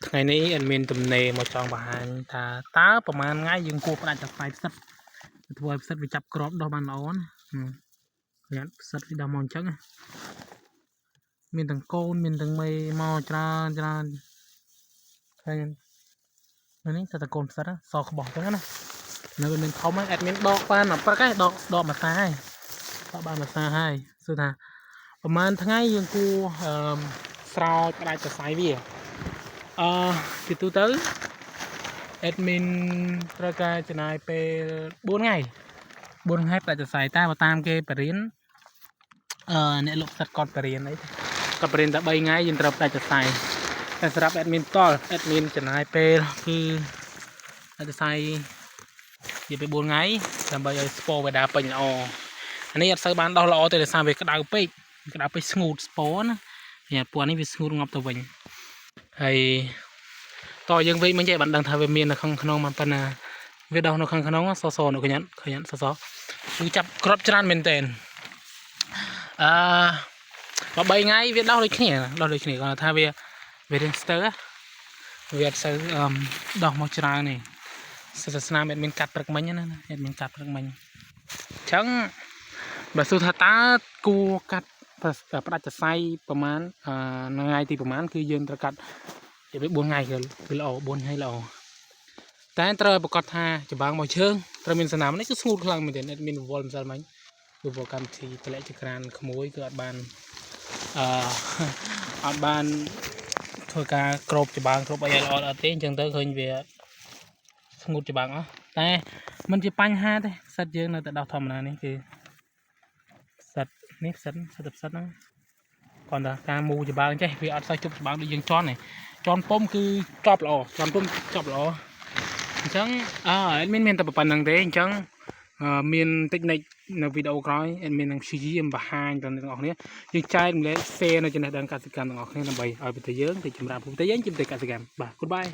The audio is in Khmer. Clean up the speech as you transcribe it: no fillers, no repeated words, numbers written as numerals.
ថ្ងៃនេះអេដមីនទំនេរមកចង់បង្ហាញថាតើប្រហែលថ្ងៃយើងគួរផ្ដាច់ចង្សៃផ្សិតធ្វើឲ្យផ្សិតវាចាប់ក្របដោះបានល្អណាប្រយ័ត្នផ្សិតវាដោះមកអញ្ចឹងមានទាំងកូនមានទាំងមេមកច្រើនឃើញនេះតែកូនផ្សិតសក្បោះអញ្ចឹងណានៅមានធំហ្នឹងអេដមីនដកបានព្រឹកហើយដកមួយសាហើយដកបានមួយសាហើយសួរថាប្រហែលថ្ងៃយើងគួរស្រោចផ្ដាច់ចង្សៃវាពីទូទៅអេដមីនត្រូវការចំណាយពេល4ថ្ងៃផ្ដាច់ចង្សៃតែបើតាមគេបរៀនអ្នកលក់ផ្សិតគាត់បរៀនអីគាត់បរៀនតែ3ថ្ងៃយើងត្រូវផ្ដាច់ចង្សៃតែសម្រាប់អេដមីនតល់អេដមីនចំណាយពេលគឺផ្ដាច់ចង្សៃនិយាយពេល4ថ្ងៃដើម្បីឲ្យស្ពរវាដើរពេញល្អអានេះអត់សូវបានដោះល្អទេដោយសារវាក្តៅពេកស្ងួតស្ពរណាញ៉ាំពួកនេះវាស្ងួតងាប់ទៅវិញហើយតើយើងវិញមិនចេះបានដឹងថាវាមាននៅក្នុងមកប៉ុណ្ណាវាដោះនៅក្នុងសសនៅឃើញសសគឺចាប់ក្របច្រើនមែនតើ3ថ្ងៃវាដោះដូចគ្នាគាត់ថាវារៀងស្ទើវាអត់សូវដោះមកច្រើននេះសាសនាអេដមីនកាត់ព្រឹកមិញណាអេដមីនកាត់ព្រឹកមិញអញ្ចឹងបើសួរថាតើគួរកាត់ផ្ដាច់ចង្សៃប្រហែលថ្ងៃទីប្រហែលគឺយើងត្រូវកាត់ទៅ4ថ្ងៃគឺល្អ4ថ្ងៃល្អតែត្រូវប្រកាសថាចម្បាំងមកជើងត្រូវមានសនាមនេះគឺស្ងួតខ្លាំងមែនទេអេដមីនវល់ម្សិលមិញគឺប្រកម្មវិធីតម្លាក់ចក្រានក្មួយគឺអត់បានធ្វើការក្របចម្បាំងគ្រប់អីល្អអត់ទេអញ្ចឹងទៅឃើញវាស្ងួតចម្បាំងអស់តែមិនជាបញ្ហាទេផ្សិតយើងនៅតែដោះធម្មតានេះគឺផ្សិតហ្នឹងគាត់ថាការមូចម្បាំងចេះវាអត់សូវជប់ចម្បាំងដូចយើងជន់ទេជន់ពុំគឺចប់ល្អអញ្ចឹងអេដមីនមានតែប៉ុណ្្នឹងទេអញ្ចឹងមានតិចនិចនៅវីដេអូក្រោយអេដមីននឹងព្យាយាមបង្ហាញដល់អ្នកទាំងអស់គ្នាយើងចែកម្លែក share នៅចំណេះដឹងកសិកម្មទាំងអស់គ្នាដើម្បីឲ្យប្រទេសយើងទៅចម្រើនប្រទេសយើងជាប្រទេសកសិកម្មបាទ Goodbye